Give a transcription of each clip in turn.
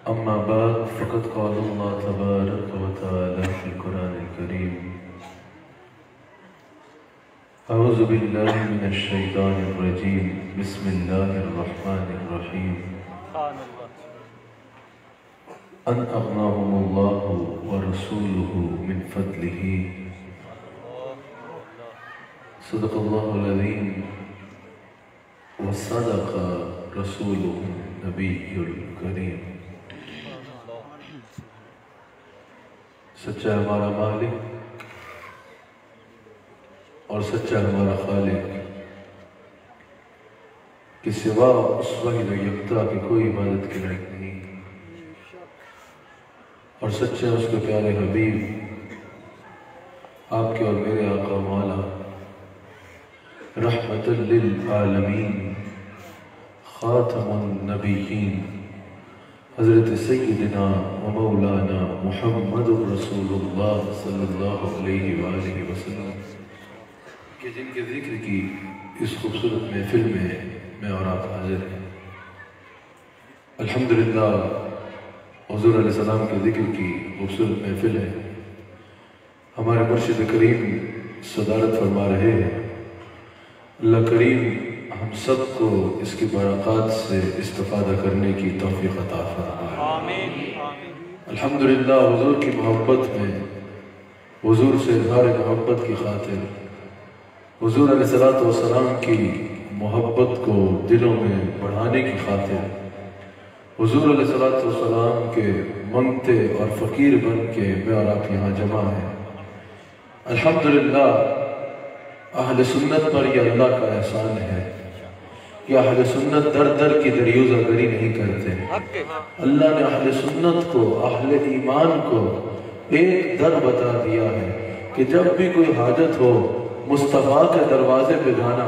أما بعد فقد قال الله تبارك وتعالى في القرآن الكريم أعوذ بالله من الشيطان الرجيم بسم الله الرحمن الرحيم أن أغناهم الله ورسوله من فضله صدق الله العظيم وصدق رسوله النبي الكريم سچا ہمارا مالک اور سچا ہمارا خالق کہ سوا اس واحد و یکتا کی کوئی عبادت کے لائق نہیں، اور سچا اس کے پیارے حبیب آپ کے اور میرے آقا مولا رحمت للعالمین خاتم النبیین حضرت سیدنا و مولانا محمد رسول اللہ صلی اللہ علیہ وآلہ وسلم کہ جن کے ذکر کی اس خوبصورت محفل میں میں اور آپ حاضر ہیں۔ الحمدللہ حضور علیہ السلام کے ذکر کی خوبصورت محفل ہے۔ ہمارے مرشد کریم صدارت فرما رہے ہیں۔ اللہ کریم ہم سب کو اس کی برکات سے استفادہ کرنے کی توفیق عطا فرمائے۔ آمین۔ الحمدللہ حضور کی محبت میں، حضور سے اظہار محبت کی خاطر، حضور علیہ السلام کی محبت کو دلوں میں بڑھانے کی خاطر، حضور علیہ السلام کے منگتے اور فقیر بن کے میں اور آپ یہاں جمع ہیں۔ الحمدللہ اہل سنت پر یہ اللہ کا احسان ہے کہ اہل سنت در در کی دریوزہ گری نہیں کرتے۔ اللہ نے اہل سنت کو، اہل ایمان کو ایک در بتا دیا ہے کہ جب بھی کوئی حاجت ہو مصطفیٰ کے دروازے پہ جانا،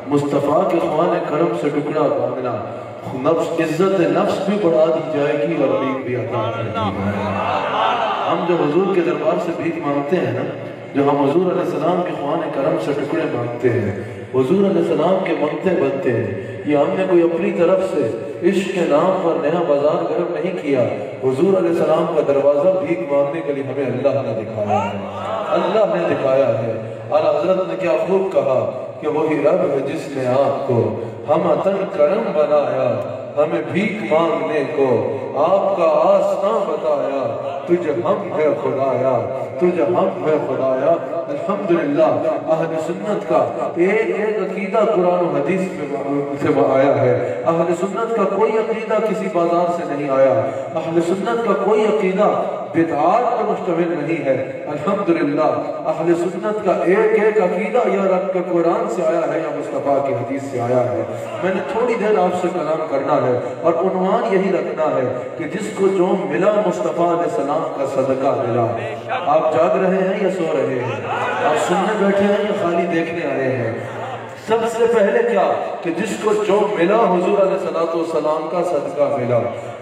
مصطفیٰ کے خوان کرم سے ٹکڑا مانگنا، عزت نفس بھی بڑھا دی جائے گی اور بھیک بھی عطا کر دی جائے گی۔ ہم جو حضور کے دربار سے بھیک مانگتے ہیں نا، جو ہم حضور علیہ السلام کے خوان کرم سے ٹکڑے مانگتے ہیں، حضور علیہ السلام کے منگتے بنتے ہیں، یہ ہم نے کوئی اپنی طرف سے عشق کے نام پر نیا بازار گرم نہیں کیا۔ حضور علیہ السلام کا دروازہ بھیک مانگنے کے لیے ہمیں اللہ نے دکھایا ہے، اللہ نے دکھایا ہے۔ اعلیٰ حضرت نے کیا خوب کہا کہ وہی رب ہے جس نے آپ کو ہم عطن کرم بنایا، ہمیں بھیک مانگنے کو آپ کا آستاں بتایا، تجھے ہم ہے خدایا، تجھے ہم ہے خدایا۔ الحمدللہ اہل سنت کا ایک عقیدہ قرآن و حدیث سے آیا ہے۔ اہل سنت کا کوئی عقیدہ کسی بازار سے نہیں آیا، اہل سنت کا کوئی عقیدہ بدعات پر مشتمل نہیں ہے۔ الحمدللہ اہل سنت کا ایک عقیدہ یا رب کے قرآن سے آیا ہے یا مصطفیٰ کی حدیث سے آیا ہے۔ میں نے تھوڑی دیر آپ سے کلام کرنا ہے اور عنوان یہی رکھنا ہے کہ جس کو جو ملا مصطفیٰ علیہ السلام کا صدقہ ملا۔ آپ جاگ رہے ہیں یا سو رہے ہیں؟ آپ سننے بیٹھے ہیں یا خالی دیکھنے آئے ہیں؟ سب سے پہلے کیا کہ جس کو جو ملا حضور علیہ السلام کا صدقہ ملا،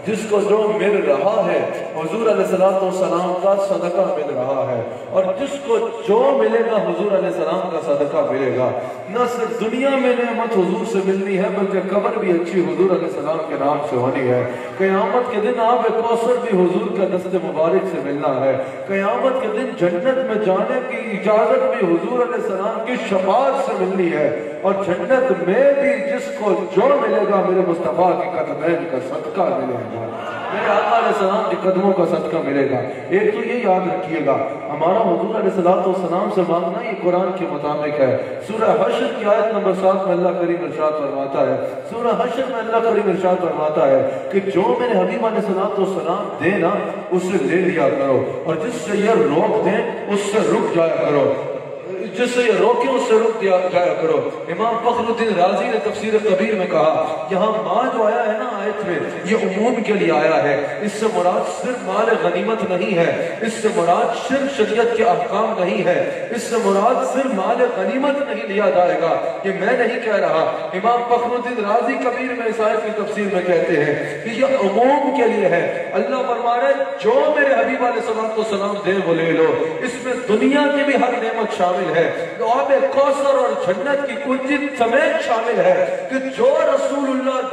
جس کو جو مل رہا ہے حضور علیہ السلام کا صدقہ مل رہا ہے، اور جس کو جو ملے گا حضور علیہ السلام کا صدقہ ملے گا۔ نہ صرف دنیا میں نعمت حضور سے ملنی ہے بلکہ قبر بھی اچھی حضور علیہ السلام کے نام سے ہونی ہے۔ قیامت کے دن آب کوثر بھی حضور کا دست مبارک سے ملنا ہے۔ قیامت کے دن جنت میں جانے کی اجازت بھی حضور علیہ السلام کی شفاعت سے ملنی ہے، اور جنت میں بھی جس کو جو ملے گا میرے مصطفیٰ کے قدمین کا صدقہ ملے گا، میرے آقا علیہ السلام کے قدموں کا صدقہ ملے گا۔ ایک تو یہ یاد رکھیے گا، ہمارا حضور علیہ السلام سے مانگنا یہ قرآن کے مطابق ہے۔ سورہ حشر کی آیت نمبر 7 میں اللہ کریم ارشاد فرماتا ہے، سورہ حشر میں اللہ کریم ارشاد فرماتا ہے کہ جو میرے حبیب علیہ السلام دے نا اس سے لے لیا کرو، اور جس سے یہ روک دیں اس سے رک جایا کرو، جس سے یہ روکے اس سے رک جایا کرو۔ امام فخر الدین رازی نے تفسیر کبیر میں کہا یہاں ماں جو آیا ہے نا آیت میں، یہ عموم کے لیے آیا ہے۔ اس سے مراد صرف مال غنیمت نہیں ہے، اس سے مراد صرف شریعت کے احکام نہیں ہے، اس سے مراد صرف مال غنیمت نہیں لیا جائے گا، یہ میں نہیں کہہ رہا۔ امام فخر الدین رازی کبیر میں اس آیت کی تفسیر میں کہتے ہیں کہ یہ عموم کے لیے ہے۔ اللہ فرما رہا ہے جو میرے حبیب علیہ السلام دے وہ لے لو، اس میں دنیا کی بھی ہر نعمت شامل ہے، آب کوثر اور جنت کی کنجی سمیت شامل ہے کہ جو رسول اللہ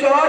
4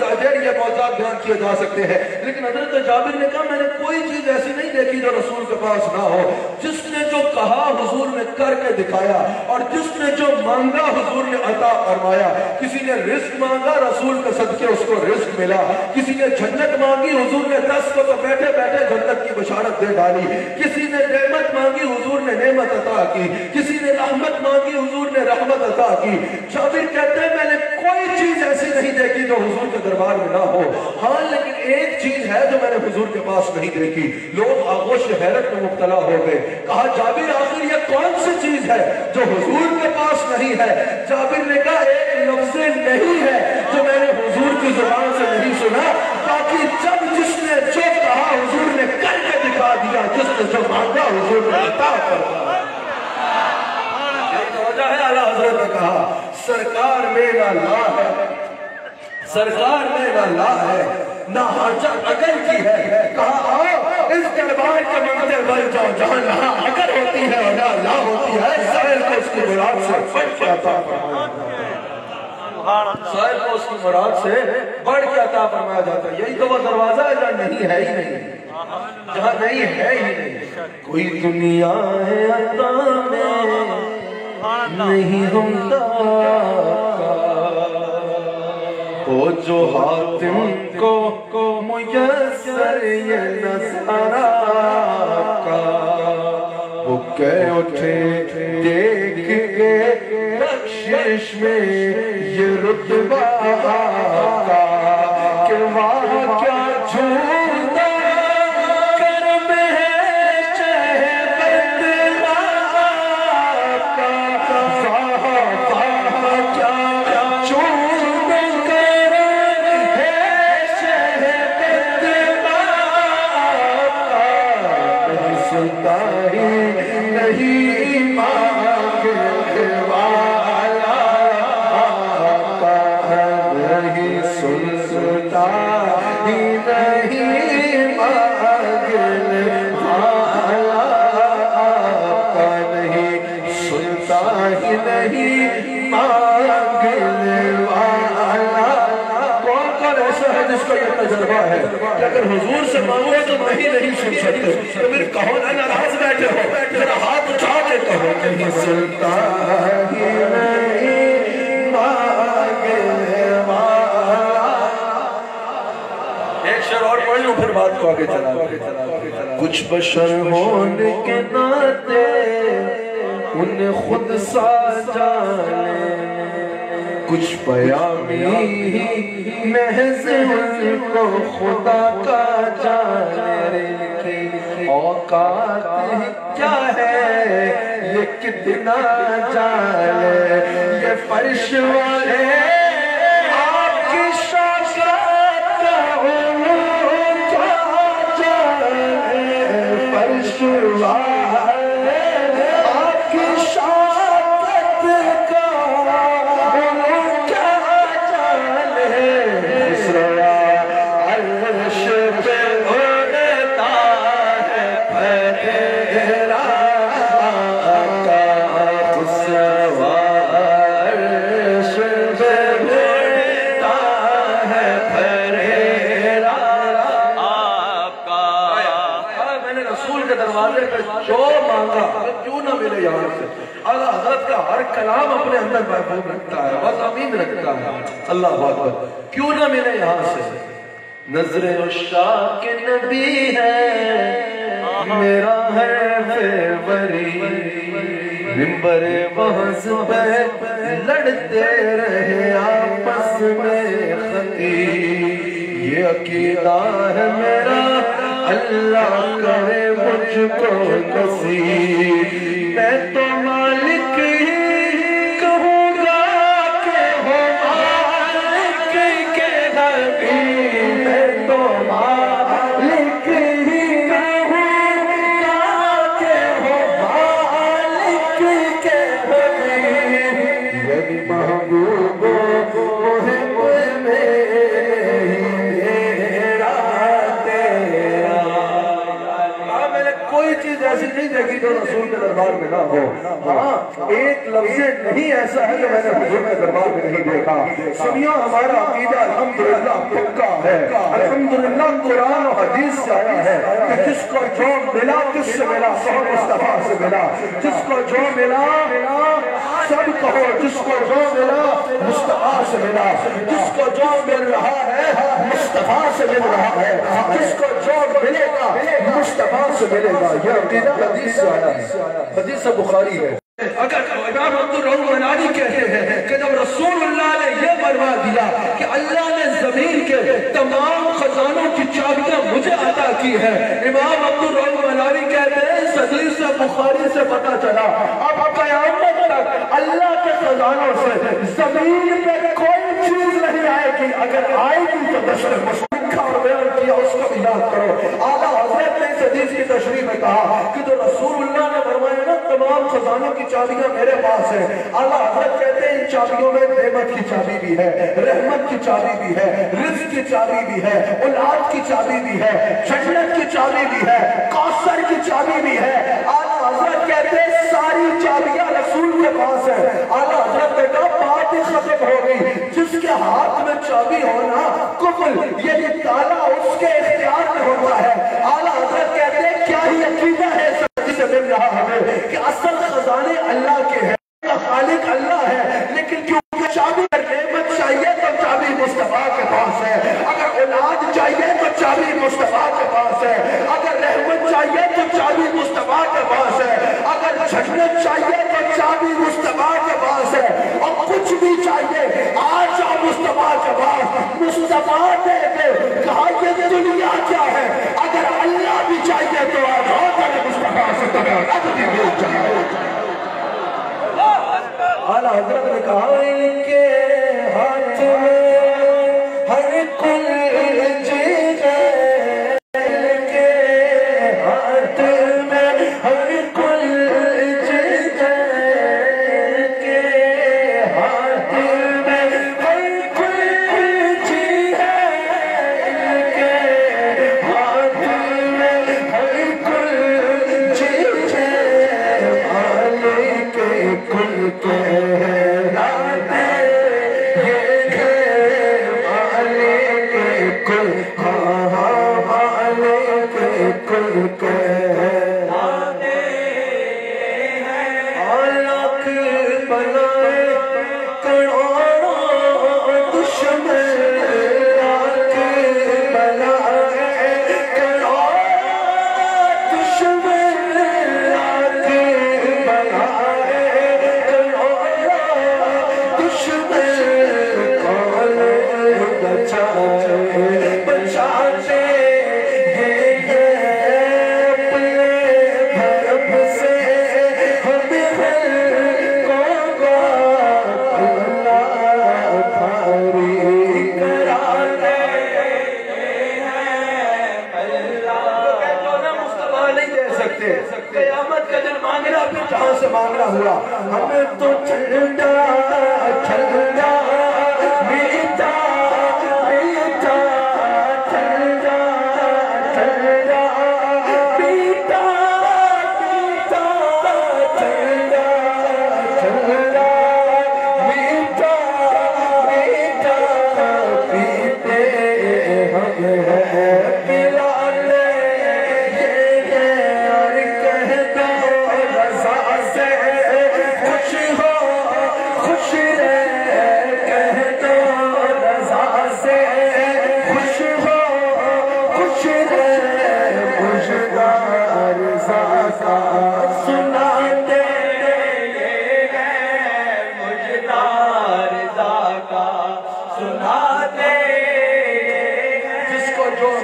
یہ موضوعات بیان کیے جا سکتے ہیں، لیکن حضرت جابر نے کہا میں نے کوئی چیز ایسی نہیں دیکھی جو رسول کے پاس نہ ہو۔ جس نے جو کہا حضور نے کر کے دکھایا، اور جس نے جو مانگا حضور نے عطا فرمایا۔ کسی نے رزق مانگا، رسول کے صدقے اس کو رزق ملا۔ کسی نے جنت مانگی، حضور نے 10 کو تو بیٹھے بیٹھے جنت کی بشارت دے ڈالی۔ کسی نے نعمت مانگی، حضور نے نعمت عطا کی۔ کسی نے رحمت مانگی، حضور نے رحمت عطا کی۔ جابر کہتے ہیں میں نے کوئی چیز ایسی نہیں دیکھی جو حضور کے دربار میں نہ ہو، ہاں لیکن ایک چیز ہے جو میں نے حضور کے پاس نہیں دیکھی۔ لوگ آغوش حیرت میں مبتلا ہو گئے، کہا جابر آخر یہ کون سی چیز ہے جو حضور کے پاس نہیں ہے؟ جابر نے کہا ایک لفظ نہیں ہے جو میں نے حضور کی زبان سے نہیں سنا، باقی جب جس نے جو کہا حضور نے کر کے دکھا دیا، جس نے جو مانگا حضور نے عطا فرمایا۔ ہے اعلیٰ حضرت نے کہا سرکار میرا لا ہے، سرکار میرا لا ہے، نہ حاجت اگر کی ہے۔ کہا آؤ اس دربار کے منظر بن جاؤ جہاں یہاں اگر ہوتی ہے اور نہ لا ہوتی ہے۔ سائل کو اس کی مراد سے بڑھ کے عطا فرمایا جاتا ہے، سائل کو اس کی مراد سے بڑھ کے عطا فرمایا جاتا ہے۔ یہی تو وہ دروازہ ہے جہاں نہیں ہے ہی نہیں، جہاں نہیں ہے ہی نہیں۔ کوئی دنیا ہے عطا میں نہیں ہمتا کا، وہ جو حاتم کو میسر یہ نظارہ کا، وہ کہہ اٹھے دیکھ کے بخشش میں یہ رتبہ کا، کہ وہاں کیا جھوٹا اگر حضور سے مانگو تو نہیں سن سکتے، تو پھر کہو نا ناراض بیٹھے ہو، ذرا ہاتھ اٹھا کے کہو نہیں سنتا ہی نہیں مانگنے والا۔ ایک شعر اور پڑھ لوں پھر بات کو آگے چلا۔ کچھ بشر ہونے کے ناطے انہیں خود سا جانے، کچھ پیامی محض ان کو خدا کا جانے کی اوقات کیا ہے یہ کتنا جانے، یہ فرش والے آپ کی شاکرات کا علوم کیا جانے، فرش والے آپ کی شاکرات کا ہر کلام اپنے اندر محفوظ رکھتا ہے، بس امین رکھتا ہے۔ اللہ اکبر، کیوں نہ ملے یہاں سے؟ نظر عشاق کے نبی ہے میرا ہے فیوری، ممبر محض پہ لڑتے رہے آپس میں خطیب، یہ عقیدہ ہے میرا اللہ کرے مجھ کو نصیب، میں تو مالک ہی کہوں گا کہ ہو مالک کے حبیب، میں تو مالک ہی کہوں گا کہ ہو مالک کے حبیب، یعنی محبوب محب میرا تیرا۔ میں نے کوئی چیز ایسی نہیں دیکھی جو رسول کے دربار دربار میں نہ ہو. ہاں ایک لفظ نہیں ایسا ہے جو میں نے حضور کے دربار میں نہیں دیکھا. سنیو ہمارا عقیدہ الحمدللہ پکا ہے. الحمدللہ قرآن و حدیث سے آیا ہے کہ جس کو جو ملا کس سے ملا؟ مصطفیٰ سے ملا. جس کو جو ملا سب کہو جس کو جو ملا مصطفیٰ سے ملا. جس کو جو مل رہا ہے مصطفیٰ سے مل رہا ہے. جس کو جو ملے گا مصطفیٰ سے ملے گا. یہ عقیدہ حدیث سے آیا ہے. حدیث بخاری ہے. اگر امام عبدالرحمن منانی کہتے ہیں کہ جب رسول اللہ نے یہ فرما دیا کہ اللہ نے زمین کے تمام خزانوں کی چابیاں مجھے عطا کی ہے. امام عبدالرحمن منانی کہتے ہیں اس حدیث سے بخاری سے پتہ چلا اب قیامت تک اللہ کے خزانوں سے زمین پہ کوئی چیز نہیں آئے گی. اگر آئے گی تو دشت مشرکہ اور بیان کیا اس کو بھی یاد کرو. اعلیٰ حضرت نے اس حدیث کی تشریح میں کہا کہ جو رسول اللہ نے فرمایا نا تمام خزانوں کی چابیاں میرے پاس ہے. اعلیٰ حضرت کہتے ہیں ان چابیوں میں نعمت کی چابی بھی ہے, رحمت کی چابی بھی ہے, رزق کی چابی بھی ہے, اولاد کی چابی بھی ہے, جنت کی چابی بھی ہے, کوثر کی چابی بھی ہے. اعلیٰ حضرت کہتے ہیں ساری چابیاں رسول کے پاس ہے. اعلیٰ حضرت نے کہا بات ہی ختم ہو گئی. جس کے ہاتھ میں چابی ہونا کفل یعنی تالا اس کے اختیار میں ہوتا ہے. اعلیٰ حضرت کہتے ہیں کیا ہی عقیدہ ہے سے مل رہا ہمیں کہ اصل خزانے اللہ کے ہیں, خالق اللہ ہے, لیکن کیونکہ چابی نعمت چاہیے تو چابی مصطفیٰ کے پاس ہے. اگر اولاد چاہیے تو چابی مصطفیٰ کے پاس ہے. اگر رحمت چاہیے تو چابی مصطفیٰ کے پاس ہے. اگر جنت چاہیے تو چابی مصطفیٰ کے پاس ہے. اور کچھ بھی چاہیے آ جاؤ مصطفیٰ کے پاس. مصطفیٰ نے کہا یہ دنیا کیا ہے, اگر اللہ بھی چاہیے تو آ جاؤ مصطفیٰ سے تمہیں بھی مل جائے. اعلیٰ حضرت نے کہا ان کے ہاتھ میں ہر کل چیز ہے, ان کے ہاتھ میں ہر کل چیز ہے, ان کے ہاتھ میں ہر کل چیز ہے, ان کے ہاتھ میں ہر کل چیز ہے. مالک کل کے قیامت کا دن مانگنا پھر جہاں سے مانگنا ہوا. ہمیں تو ٹھنڈا ٹھنڈا میٹھا میٹھا ٹھنڈا ٹھنڈا میٹھا میٹھا ٹھنڈا ٹھنڈا میٹھا میٹھا پیتے ہم ہیں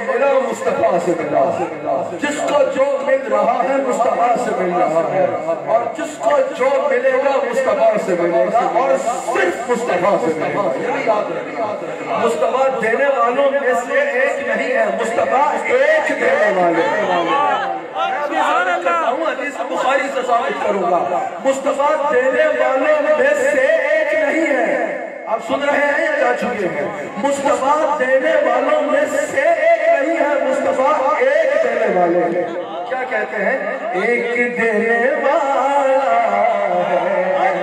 پلانے مصطفیٰ سے ملا. جس کو جو مل رہا ہے مصطفیٰ سے مل رہا ہے, اور جس کو جو ملے گا مصطفیٰ سے ملے گا, اور صرف مصطفیٰ سے ملے گا. یہ یاد رکھیں, مصطفیٰ دینے والوں میں سے ایک نہیں ہے, مصطفیٰ ایک دینے والے ہیں. حدیث بخاری سے ثابت کروں گا, مصطفیٰ دینے والوں میں سے ایک نہیں ہے. آپ سن رہے ہیں یا جا چکے ہیں؟ مصطفیٰ دینے والوں میں سے ایک نہیں ہے, مصطفیٰ ایک دینے والے ہیں. کیا کہتے ہیں؟ ایک دینے والا ہے۔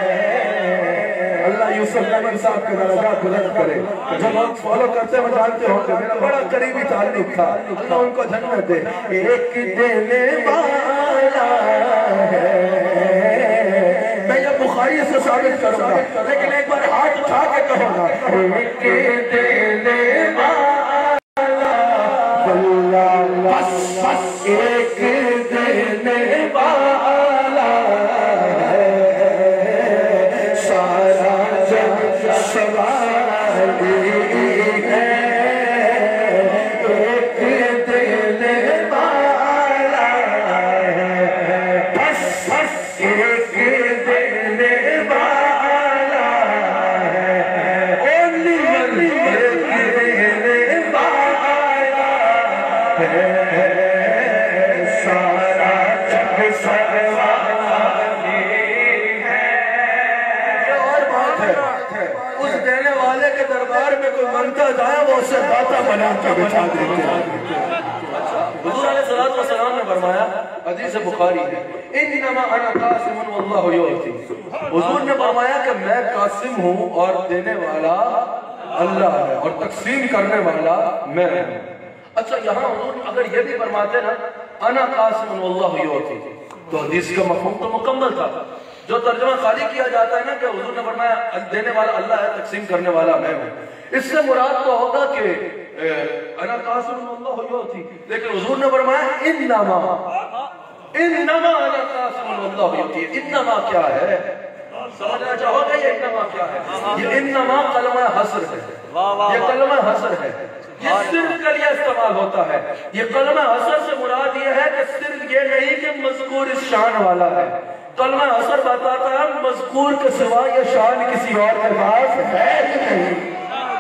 اللہ یوسف نبی صاحب کے درجات بلند کرے۔ جب ہم فالو کرتے ہیں وہ جانتے ہوں کہ میرا بڑا قریبی تعلق تھا، اللہ ان کو جنت دے۔ ایک دینے والا ہے، میں یہ بخاری سے ثابت کروں گا، لیکن ایک بار ہاتھ اٹھا کے کہوں گا، ایک دینے والا، بس ایک دینے والا ہے، سارا جگ سوالی ہے، ایک دینے والا ہے، بس ایک دینے والا ہے، only one، ایک دینے والا ہے، سارا جگ سوالی ہے۔ یہ اور بات ہے، اس دینے والے کے دربار میں کوئی منتا جائے وہ اسے داتا بنا کے بچا دیتے ہیں۔ حضور علیہ السلام نے فرمایا، حدیث بخاری ہے، انما انا قاسم واللہ یعطی۔ حضور نے فرمایا کہ میں قاسم ہوں اور دینے والا اللہ ہے اور تقسیم کرنے والا میں ہوں۔ اچھا یہاں حضور اگر یہ بھی فرماتے نا انا قاسم واللہ یعطی تو حدیث کا مفہوم تو مکمل تھا۔ جو ترجمہ خالی کیا جاتا ہے نا کہ حضور نے فرمایا دینے والا اللہ ہے، تقسیم کرنے والا میں ہوں، اس سے مراد تو ہوگا کہ انا قاسم واللہ یعطی، لیکن حضور نے فرمایا انما انا قاسم واللہ یعطی۔ انما کیا ہے؟ سمجھنا چاہو گے یہ انما کیا ہے؟ یہ انما کلمہ حصر ہے، یہ کلمہ حصر ہے، یہ صرف کے لیے استعمال ہوتا ہے۔ یہ کلمہ حصر سے مراد یہ ہے کہ صرف یہ نہیں کہ مذکور اس شان والا ہے، کلمہ حصر بتاتا ہے مذکور کے سوا یہ شان کسی اور کے پاس ہے ہی نہیں۔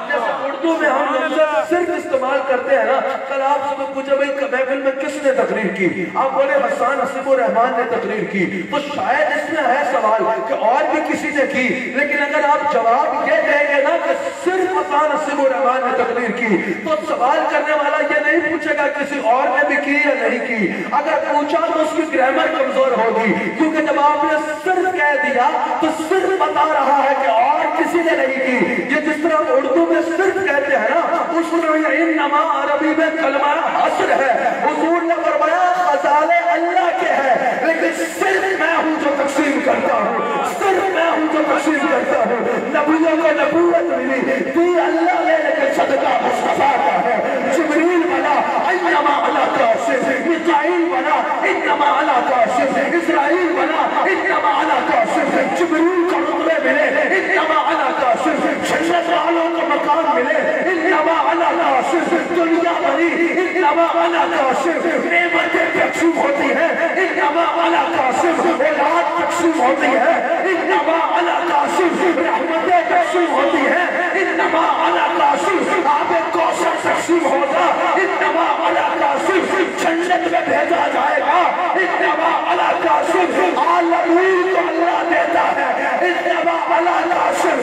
جیسے اردو میں ہم لفظ صرف استعمال کرتے ہیں نا، کل آپ سے پوچھا بھائی محفل میں کس نے تقریر کی؟ آپ بولے حسان نصیب الرحمان نے تقریر کی، تو شاید اس میں ہے سوال کہ اور بھی کسی نے کی، لیکن اگر آپ جواب یہ دیں گے نا کہ صرف حسان نصیب الرحمان نے تقریر کی تو سوال کرنے والا یہ نہیں پوچھے گا کسی اور نے بھی کی یا نہیں کی۔ اگر پوچھا تو اس کی گرامر کمزور ہوگی، کیونکہ جب آپ نے صرف کہہ دیا تو صرف بتا رہا ہے کہ اور کسی نے نہیں کی۔ یہ جس طرح اردو میں صرف کہتے ہیں نا، اس میں انما عربی میں کلمہ حصر ہے۔ حضور نے فرمایا خزانے اللہ کے ہیں، لیکن صرف میں ہوں جو تقسیم کرتا ہوں، صرف میں ہوں جو تقسیم کرتا ہوں۔ نبیوں کو نبوت ملی دی اللہ نے، لیکن صدقہ مصطفیٰ کا ہے۔ جبریل بنا انما علی قاسم، میکائیل بنا انما علی قاسم، اسرائیل بنا انما علی قاسم، جبریل کو رتبے ملے انما علی قاسم، جنت والوں کو مقام ملے انما علی قاسم، دنیا بنی انما علی قاسم، نعمتیں تقسیم ہوتی ہیں انما علی قاسم، اولاد تقسیم ہوتی ہے انما علی قاسم، رحمتیں تقسیم ہوتی ہیں انما علی قاسم، آب کوثر تقسیم ہوگا انما علی قاسم، جنت میں بھیجا جائے گا انما علی قاسم، عالمین کو اللہ دیتا ہے انما علی قاسم،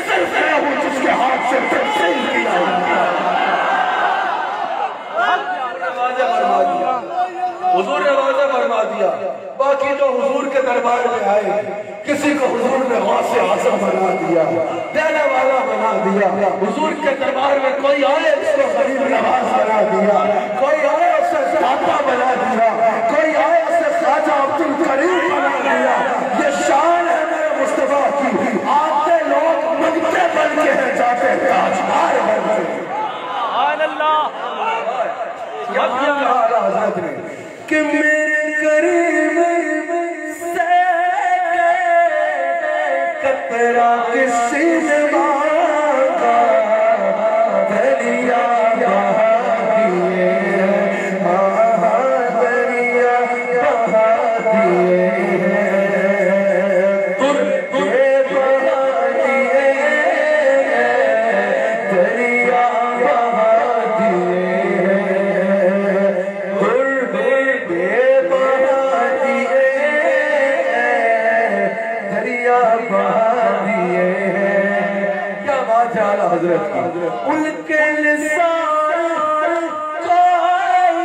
صرف میں ہوں جس کے ہاتھ سے تقسیم کیا حضور نے واضح فرما دیا۔ باقی جو حضور کے دربار میں آئے کسی کو حضور نے غوث اعظم بنا دیا، دینے والا بنا دیا۔ حضور کے دربار میں کوئی آئے اس کو غریب نواز بنا دیا، کوئی آئے اسے داتا بنا دیا، کوئی آئے اسے خواجہ عبدالکریم بنا دیا۔ یہ شان ہے میرے مصطفیٰ کی، آتے لوگ منگتے بن کے ہیں، جاتے تاجدار بن کے۔ سبحان اللہ۔ یہاں کہا حضرت نے کہ میرے قریب سے قطرہ کسی نے مانگا، دریا بہا دیے، دریا بہا دیے، دریا بہا دیے، دریا بہا دیے، حضرت ان کے لسان کوئی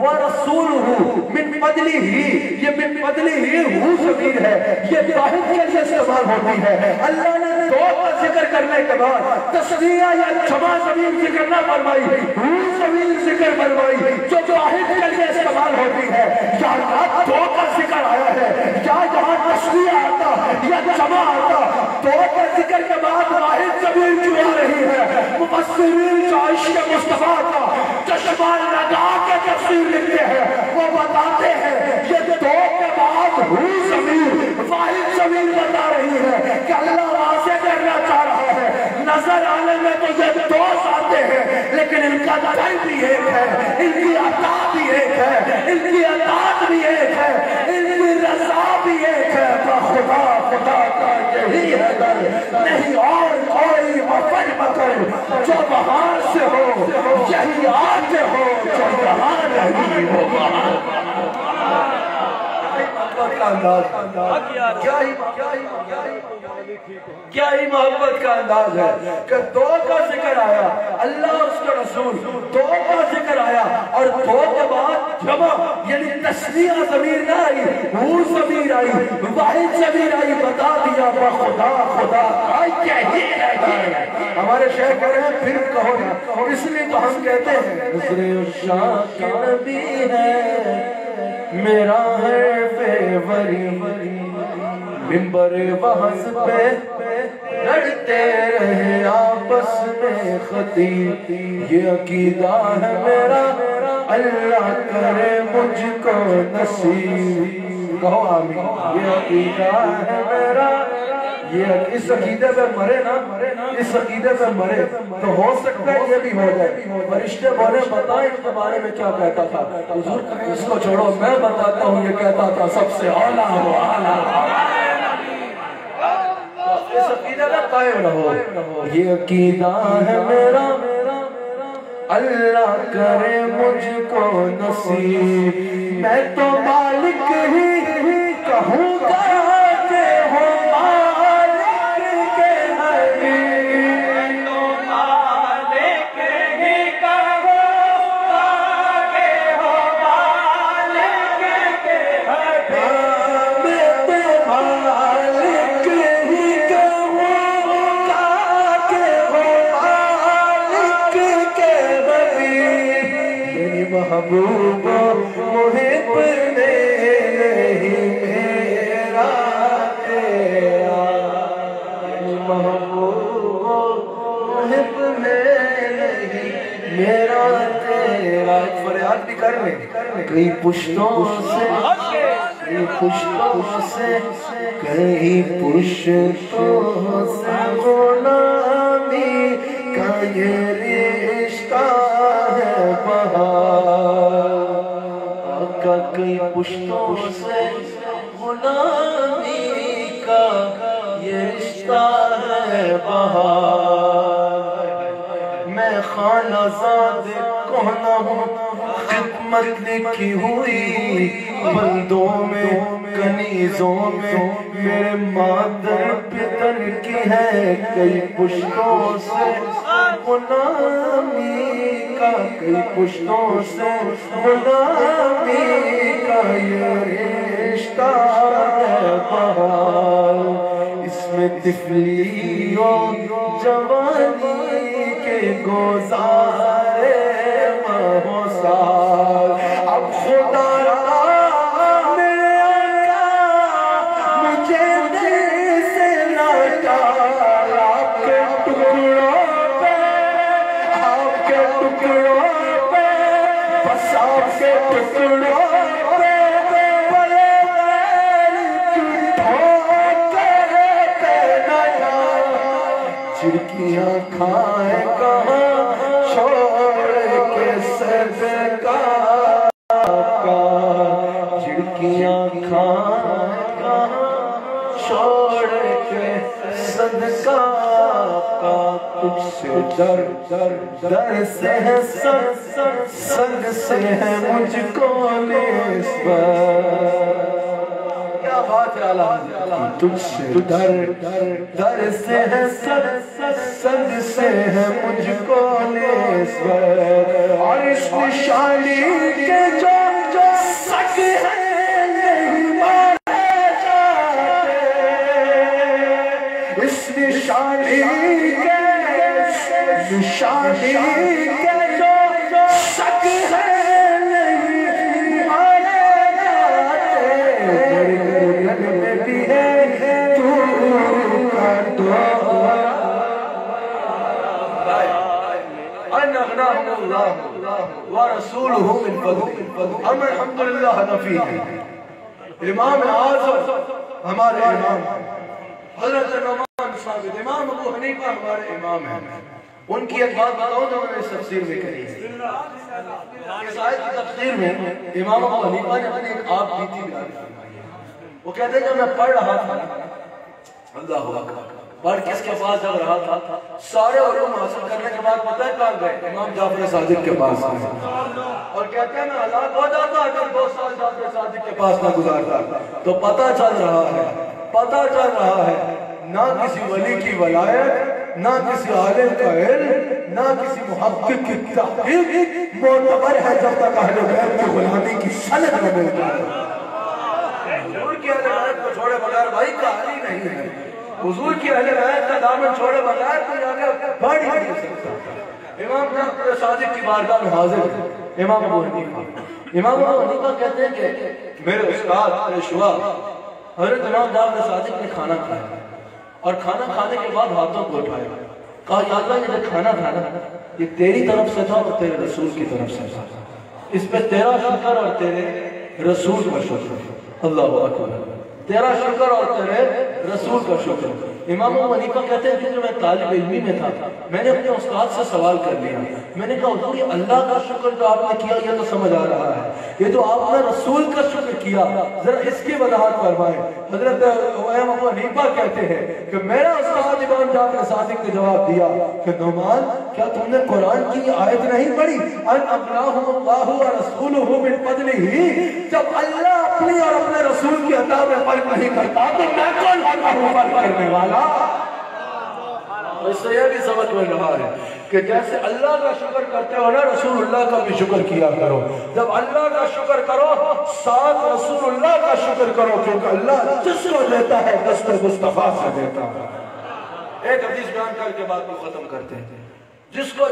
ورسولہ من فضلہ، یہ من فضلہ ہو ضمیر ہے، یہ واحد کے لیے استعمال ہوتی ہے۔ اللہ نے دو کا ذکر کرنے کے بعد تسنیہ یا جمع ضمیر ذکر نہ فرمائی، ہو ضمیر ذکر فرمائی جو واحد کے لیے استعمال ہوتی ہے۔ یہاں دو کا ذکر آیا ہے، یا یہاں تسنیہ آتا یا جمع آتا، دو کا ذکر کے بعد واحد ضمیر کیوں آ رہی ہے؟ مفسرین جو عشق مصطفیٰ کا چشمہ لگا کے تفسیر لکھتے ہیں وہ بتاتے ہیں یہ دو کے بعد ہو ضمیر واحد ضمیر بتا رہی ہے کہ اللہ واضح کرنا چاہ رہا ہے نظر آنے میں تو یہ دو آتے ہیں لیکن ان کا دل بھی ایک ہے، ان کی عطا بھی ایک ہے، ان کی اطاعت بھی ایک ہے، ان کی رضا بھی ایک ہے۔ خدا خدا کا یہی ہے در، نہیں اور کوئی مفر مکر جو وہاں سے ہو، یہی آتے ہو جو یہاں نہیں ہو وہاں۔ کیا ہی محبت کا انداز ہے کہ دو کا ذکر آیا، اللہ اور اس کا رسول، دو کا ذکر آیا اور دو کے بعد جمع یعنی تسنیہ ضمیر نہ آئی، ہو ضمیر آئی، واحد ضمیر آئی، بتا دیا خدا خدا یہی ہے۔ ہمارے شیخ کہہ رہے ہیں پھر کہو نا، اس لیے تو ہم کہتے ہیں نظر عشاق نبی ہے میرا ہے فیوری، ممبر بحث پہ لڑتے رہے آپس میں خطیب، یہ عقیدہ ہے میرا اللہ کرے مجھ کو نصیب، کہو آمین۔ یہ عقیدہ ہے میرا، یہ اس عقیدے پہ مرے نا، اس عقیدے پہ مرے تو ہو سکتا ہے یہ بھی ہو جائے۔ فرشتے بولے بتائیں اس کے بارے میں کیا کہتا تھا، حضور اس کو چھوڑو میں بتاتا ہوں یہ کہتا تھا سب سے اعلیٰ ہو اعلیٰ، اس عقیدے میں قائم رہو۔ یہ عقیدہ ہے میرا اللہ کرے مجھ کو نصیب، میں تو مالک ہی کہوں گا کہ ہو محبوب محب نہیں میرا تیرا، محبوب محب نہیں میرا تیرا۔ ایک فریاد بھی کر لیں، کئی پشتوں سے کئی پشتوں سے کئی پشتوں سے غلامی کا یہ رشتہ ہے بہار، آقا کئی پشتوں سے غلامی کا یہ رشتہ ہے بہار۔ میں خانہ زاد کہنا ہوں خدمت لکھی ہوئی بندوں میں کنیزوں میں میرے مادر پتر کی ہے، کئی پشتوں سے غلامی کا کئی پشتوں سے غلامی کا یہ رشتہ ہے بہار، اس میں طفلی اور جوانی کے گزارے ماہ و سال۔ اب خدا چڑکیاں کھائے کہاں چھوڑ کے صدقہ کا، چڑکیاں کھائے کہاں چھوڑ کے صدقہ کا، تجھ سے در در سے ہے سنگ سے ہے مجھ کو نسبت۔ کیا بات ہے اعلیٰ تجھ سے در سے ہے سد سے ہے مجھ کو نسبت اور اس نشانی کے جو سک ہے نہیں مانے جاتے اس نشانی کے جو سک ہے ورسولہ من فضل ہم الحمدللہ نفی ہیں امام اعظم ہمارے امام حضرت نعمان ثابت امام ابو حنیفہ ہمارے امام ہیں ان کی ایک بات بتاؤں جو میں نے اس تفسیر میں کہی ہے اس آیت کی تفسیر میں امام ابو حنیفہ نے اپنی ایک آپ بیتی بیان فرمائی ہے وہ کہتے ہیں کہ میں پڑھ رہا تھا اللہ اکبر پڑھ کس کے پاس جب رہا تھا سارے علوم حاصل کرنے کے بعد پتہ ہے کہاں گئے امام جعفر صادق کے پاس اور کہتے ہیں میں ہلاک ہو جاتا اگر 2 سال جعفر صادق کے پاس نہ گزارتا تو پتہ چل رہا ہے نہ کسی ولی کی ولایت نہ کسی عالم کا علم نہ کسی محقق کی تحقیق معتبر ہے جب تک اہل بیت کی غلامی کی سند نہ مل جائے حضور کی اہل بیت کو چھوڑے بغیر بھائی کہانی نہیں ہے حضور کی اہل بیت کا دامن چھوڑے بغیر کوئی آگے بڑھ ہی نہیں سکتا امام جعفر صادق کی بارگاہ میں حاضر ہے امام ابو حنیفہ کہتے ہیں کہ میرے استاد میرے شوا حضرت امام جعفر صادق نے کھانا کھایا اور کھانا کھانے کے بعد ہاتھوں کو اٹھایا کہا یا اللہ یہ جو کھانا تھا نا یہ تیری طرف سے تھا اور تیرے رسول کی طرف سے تھا اس پہ تیرا شکر اور تیرے رسول کا شکر اللہ اکبر تیرا شکر اور تیرے رسول کا شکر امام ابو حنیفہ کہتے ہیں کہ جو میں طالب علمی میں تھا میں نے اپنے استاد سے سوال کر لیا میں نے کہا حضور یہ اللہ کا شکر جو آپ نے کیا یہ تو سمجھ آ رہا ہے یہ جو آپ نے رسول کا شکر کیا ذرا اس کی وضاحت فرمائیں حضرت امام ابو حنیفہ کہتے ہیں کہ میرا استاد امام جعفر صادق نے جواب دیا کہ نعمان کیا تم نے قرآن کی آیت نہیں پڑھی ان اغناہم اللہ ورسولہ من فضلہ جب اللہ اپنی اور اپنے رسول کی عطا میں فرق نہیں کرتا تو میں کون ہوں فرق کرنے والا اس سے یہ بھی سمجھ میں رہا ہے کہ جیسے اللہ کا شکر کرتے ہو نا رسول اللہ کا بھی شکر کیا کرو جب اللہ کا شکر کرو ساتھ رسول اللہ کا شکر کرو کیونکہ اللہ جس کو دیتا ہے دست مصطفیٰ سے دیتا ہے ایک حدیث بیان کر کے بات کو ختم کرتے ہیں جس کو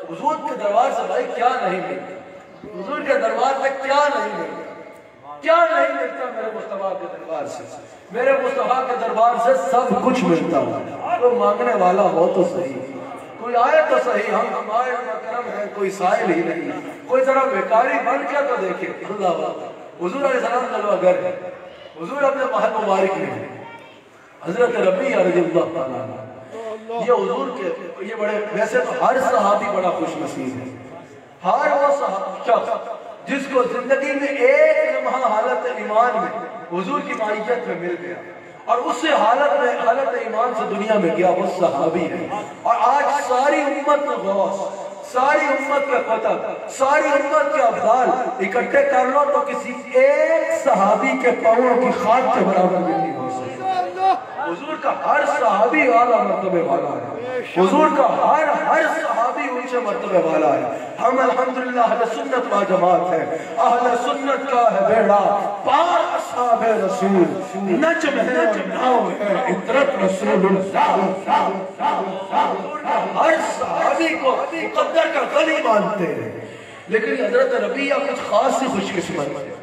حضور کے دربار سے بھائی کیا نہیں ملتا حضور کے دربار سے کیا نہیں ملتا میرے مصطفیٰ کے دربار سے میرے مصطفیٰ کے دربار سے سب کچھ ملتا ہے کوئی مانگنے والا ہو تو صحیح کوئی آئے تو صحیح ہم آئے کرم ہے کوئی سائل ہی نہیں کوئی ذرا بیکاری بن کیا تو دیکھیں اللہ حضور علیہ السلام جلوہ گر ہے حضور اپنے محل مبارک میں حضرت ربیعہ رضی اللہ تعالیٰ یہ حضور کے یہ بڑے ویسے تو ہر صحابی بڑا خوش نصیب ہے ہر وہ شخص جس کو زندگی میں ایک لمحہ حالت ایمان میں حضور کی معیت میں مل گیا اور اس سے حالت ایمان سے دنیا میں گیا وہ صحابی ہے اور آج ساری امت کا غوث ساری امت کا قطب ساری امت کے افضال اکٹھے کر لو تو کسی ایک صحابی کے پاؤں کی خاک کے برابر بھی نہیں ہو سکتا حضور کا ہر صحابی اعلیٰ مرتبے والا ہے حضور کا ہر صحابی اونچے مرتبے والا ہے ہم الحمدللہ اہل سنت و جماعت ہے اہل سنت کا ہے بیڑا پار اصحاب رسول نجم ہے ناؤ ہے عطرت رسول ہر صحابی کو مقدر کا غنی مانتے ہیں لیکن حضرت ربیعہ کچھ خاص سے خوش قسمت ہے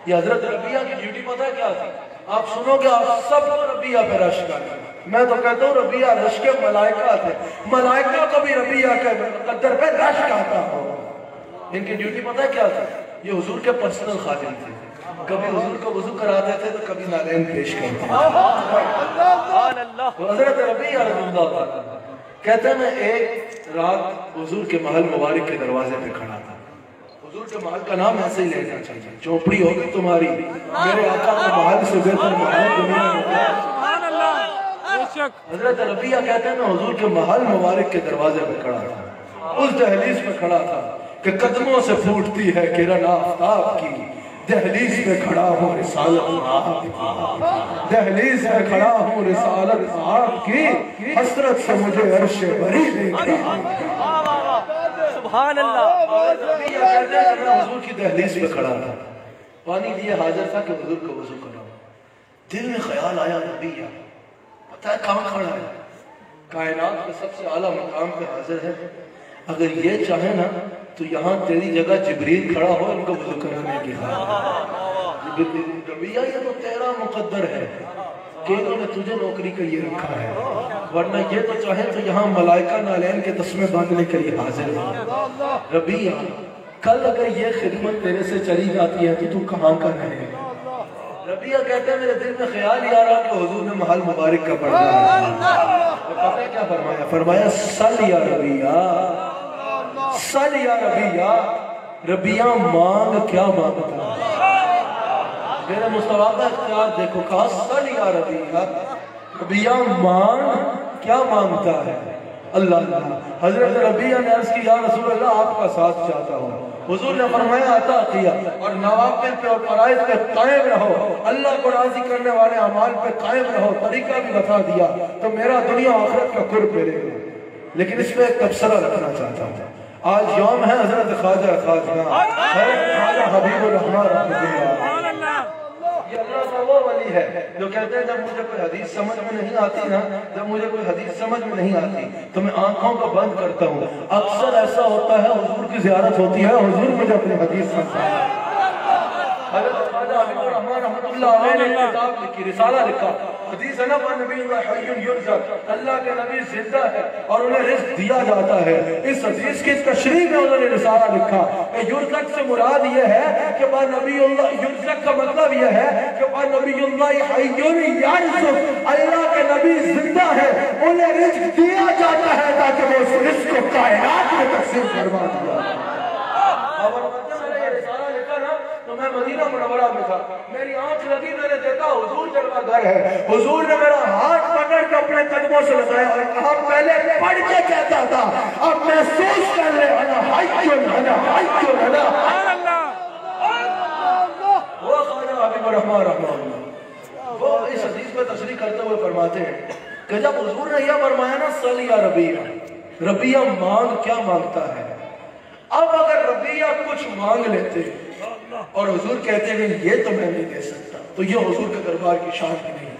یہ حضرت ربیعہ کی ڈیوٹی پتہ ہے کیا تھی آپ سنو گے آپ سب کو ربیعہ پہ رش کرتے میں تو کہتا ہوں ربیعہ رش کے ملائکہ تھے ملائکہ کو بھی ربیعہ کے مقدر پہ رش کرتا ہوں ان کی ڈیوٹی پتہ ہے کیا تھی یہ حضور کے پرسنل خادم تھے کبھی حضور کو وضو کراتے تھے تو کبھی نالین پیش کرتے حضرت ربیعہ رضی اللہ عنہ کہتے ہیں میں ایک رات حضور کے محل مبارک کے دروازے پہ کھڑا تھا حضور کے محل کا نام ایسے ہی لینا چاہیے چوپڑی ہوگی تمہاری میرے آقا کے محل سے بہتر محل دنیا میں حضرت ربیعہ کہتے ہیں میں حضور کے محل مبارک کے دروازے پہ کھڑا تھا اس دہلیز پہ کھڑا تھا کہ قدموں سے پھوٹتی ہے کرن آفتاب کی دہلیز پہ کھڑا ہوں رسالت آپ کی، دہلیز پہ کھڑا ہوں رسالت آپ کی، حسرت سے مجھے عرش بری دیکھا۔ سبحان اللہ۔ میں حضور کی دہلیز پہ کھڑا تھا، پانی لیے حاضر تھا کہ حضور کو وضو کراؤں، دل میں خیال آیا نبی پتہ ہے کہاں کھڑا ہے؟ کائنات کے سب سے اعلیٰ مقام پہ حاضر ہے، اگر یہ چاہے نا تو یہاں تیری جگہ جبریل کھڑا ہو ان کو وضو کرانے کی خاطر۔ ربیہ یہ تو تیرا مقدر ہے کہ انہوں نے تجھے نوکری کے لیے رکھا ہے، ورنہ یہ تو چاہے تو یہاں ملائکہ نالین کے تسمے باندھنے کے لیے حاضر ہے۔ ربیہ کل اگر یہ خدمت تیرے سے چلی جاتی ہے تو کہاں کا رہے گا؟ ربیہ کہتے ہیں میرے دل میں خیال ہی آ رہا کہ حضور نے محل مبارک کا پڑھا ہے، پتہ ہے کیا فرمایا؟ فرمایا سل یا ربیہ، سل یا ربیہ، ربیہ مانگ کیا مانگتا ہے؟ میرے مصطفیٰ کا اختیار دیکھو، کہا سل یا ربیہ، ربیہ مانگ کیا مانگتا ہے؟ اللہ اللہ۔ حضرت ربیہ نے عرض کی یا رسول اللہ آپ کا ساتھ چاہتا ہوں۔ حضور نے فرمایا عطا کیا، اور نوافل پہ اور فرائض پہ قائم رہو، اللہ کو راضی کرنے والے اعمال پہ قائم رہو، طریقہ بھی بتا دیا تو میرا دنیا آخرت کا قرب ملے گا۔ لیکن اس میں ایک تبصرہ رکھنا چاہتا ہوں، آج یوم ہے حضرت خواجہ خواجہ خواجہ حبیب الرحمن رحمۃ اللہ۔ یہ اللہ کا وہ ولی ہے جو کہتے ہیں جب مجھے کوئی حدیث سمجھ میں نہیں آتی نا، جب مجھے کوئی حدیث سمجھ میں نہیں آتی تو میں آنکھوں کو بند کرتا ہوں۔ اکثر ایسا ہوتا ہے حضور کی زیارت ہوتی ہے، حضور مجھے اپنی حدیث سمجھا ہے۔ حضرت خواجہ حبیب الرحمن رحمۃ اللہ علیہ نے کتاب لکھی، رسالہ لکھا، حدیث ہے نا نبی اللہ حی یرزق، اللہ کے نبی زندہ ہے اور انہیں رزق دیا جاتا ہے۔ اس حدیث کی تشریح میں انہوں نے رسالہ لکھا کہ یرزق سے مراد یہ ہے کہ با نبی اللہ، یرزق کا مطلب یہ ہے کہ با نبی اللہ حی یرزق، اللہ کے نبی زندہ ہے، انہیں رزق دیا جاتا ہے تاکہ وہ اس رزق کو کائنات میں تقسیم فرما دیا۔ تو میں مدینہ منورہ میں تھا، میری آنکھ لگی، میں نے دیکھا حضور جلوہ گر ہے۔ حضور نے میرا ہاتھ پکڑ کے اپنے قدموں سے لگایا اور کہا پہلے پڑھ کے کہتا تھا، اب محسوس کر لے انا حیّن انا حیّن انا۔ وہ خواجہ حبیب الرحمن رحمہ اللہ وہ اس حدیث میں تشریح کرتے ہوئے فرماتے ہیں کہ جب حضور نے یہ فرمایا نا سل یا ربیہ، ربیہ مانگ کیا مانگتا ہے؟ اب اگر ربیہ کچھ مانگ لیتے اور حضور کہتے ہیں کہ یہ تو میں نہیں دے سکتا، تو یہ حضور کے دربار کی شان ہی نہیں،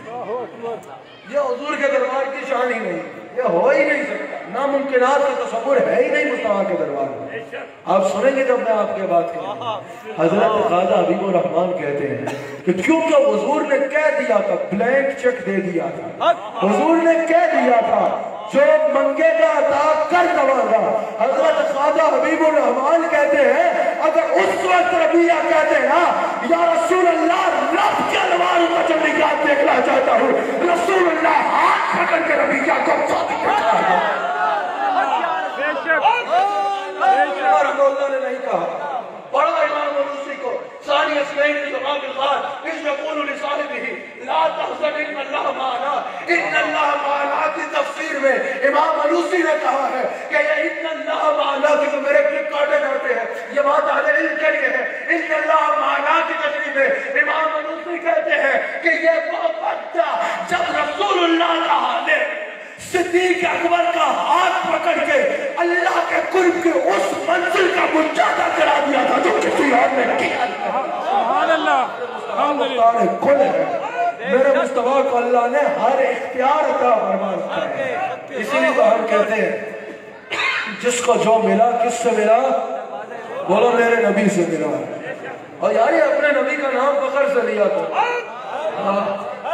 یہ حضور کے دربار کی شان ہی نہیں، یہ ہو ہی نہیں سکتا، ناممکنات کا تصور ہے ہی نہیں مصطفیٰ کے دربار میں۔ آپ سنیں گے جب میں آپ کے بات کروں، حضرت خواجہ حبیب الرحمن کہتے ہیں کہ کیونکہ حضور نے کہہ دیا تھا، بلینک چیک دے دیا تھا، حضور نے کہہ دیا تھا جو منگے گا عطا کر دوں گا۔ حضرت خواجہ حبیب الرحمن کہتے ہیں اگر اس وقت ربیہ کہتے ہیں نا یا رسول اللہ رب کے انوار کا جو نگاہ دیکھنا چاہتا ہوں، رسول اللہ ہاتھ پکڑ کے ربیہ کو اللہ نے نہیں کہا، بڑا امام موسیٰ کو ثانی اسمین الجماع بالغار اس یقول لصاحبہ لا تحزن ان اللہ معنا، ان اللہ معنا کی تفسیر میں امام علوسی نے کہا ہے کہ یہ ان اللہ معنا کی جو میرے کلپ کاٹے جاتے ہیں یہ بات اہل علم کے لیے ہے، ان اللہ معنا کی تشریح میں امام علوسی کہتے ہیں کہ یہ وہ وقت تھا جب رسول اللہ کا حالے صدیق اکبر کا ہاتھ پکڑ کے اللہ کے قرب کے اس منزل کا مشاہدہ کرا دیا تھا جو کسی اور نے کیا۔ سبحان اللہ، کل ہے میرے مصطفیٰ کو اللہ نے ہر اختیار عطا فرما رکھا ہے، اسی لیے تو ہم کہتے ہیں جس کو جو ملا کس سے ملا؟ بولو میرے نبی سے ملا۔ اور یار یہ اپنے نبی کا نام فخر سے لیا تو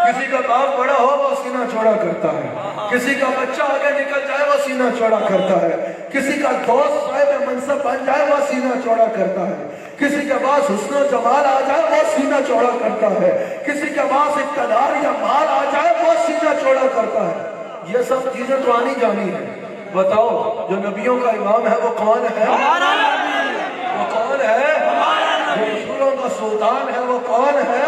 کسی کا باپ بڑا ہو وہ سینہ چوڑا کرتا ہے، کسی کا بچہ آگے نکل جائے وہ سینہ چوڑا کرتا ہے، کسی کا دوست صاحب منصب بن جائے وہ سینہ چوڑا کرتا ہے، کسی کے پاس حسن و جمال آ جائے وہ سینہ چوڑا کرتا ہے، کسی کے پاس اقتدار یا مال آ جائے وہ سینہ چوڑا کرتا ہے۔ یہ سب چیزیں تو آنی جانی ہیں۔ بتاؤ جو نبیوں کا امام ہے وہ کون ہے؟ وہ کون ہے؟ جو رسولوں کا سلطان ہے وہ کون ہے؟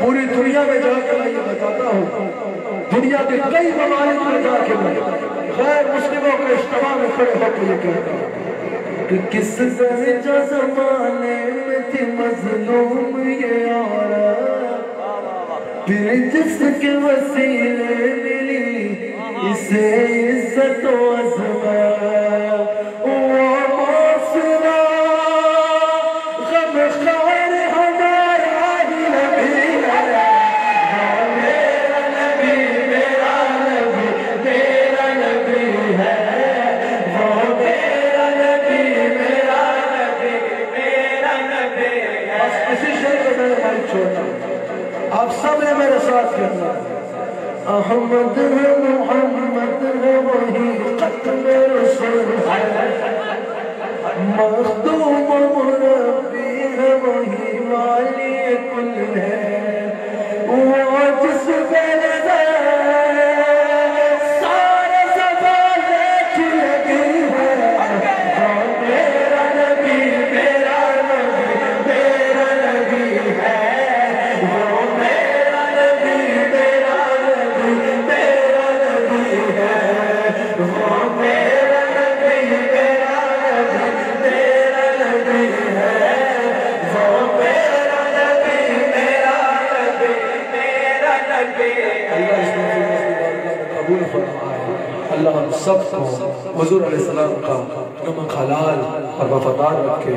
پوری دنیا میں جا کے میں یہ بتاتا ہوں، دنیا کے کئی ممالک میں جا کے میں غیر مسلموں کے اجتماع میں کھڑے ہو کے یہ کہتا ہوں کہ کس درجہ زمانے میں تھی مظلوم یہ عورت، پھر جس کے وسیلے ملی اسے عزت و عظمت، آپ سب نے میرے ساتھ کرنا، احمد ہے محمد ہے وہی ختم رسول ہے، مخدوم مربی ہے وہی والی کل ہے، وہ جس پہ نظر سارے زمانے کی لگی ہے، وہ میرا نبی میرا نبی میرا نبی ہے، وہ میرا نبی میرا نبی میرا نبی ہے، وہ میرا نبی میرا نبی میرا نبی ہے، وہ میرا نبی میرا نبی میرا نبی ہے۔ قبول فرمائے اللہ ہم سب کو حضور علیہ السلام کا نمک حلال اور وفادار رکھے۔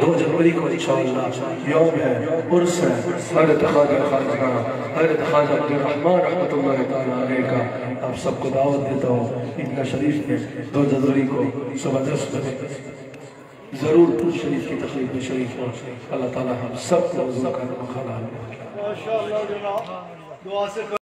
2 جنوری کو انشاءاللہ یوم ہے، عرس ہے حضرت خواجہ خواجہ عبدالرحمن رحمۃ اللہ تعالیٰ علیہ کا۔ آپ سب کو دعوت دیتا ہوں عیدگاہ شریف میں 2 جنوری کو صبح 10 بجے ضرور پور شریف کی تقریب میں شریف ہوں۔ اللہ تعالیٰ ہم سب کو حضور کا نمک حلال۔ ماشاءاللہ جناب، دعا سے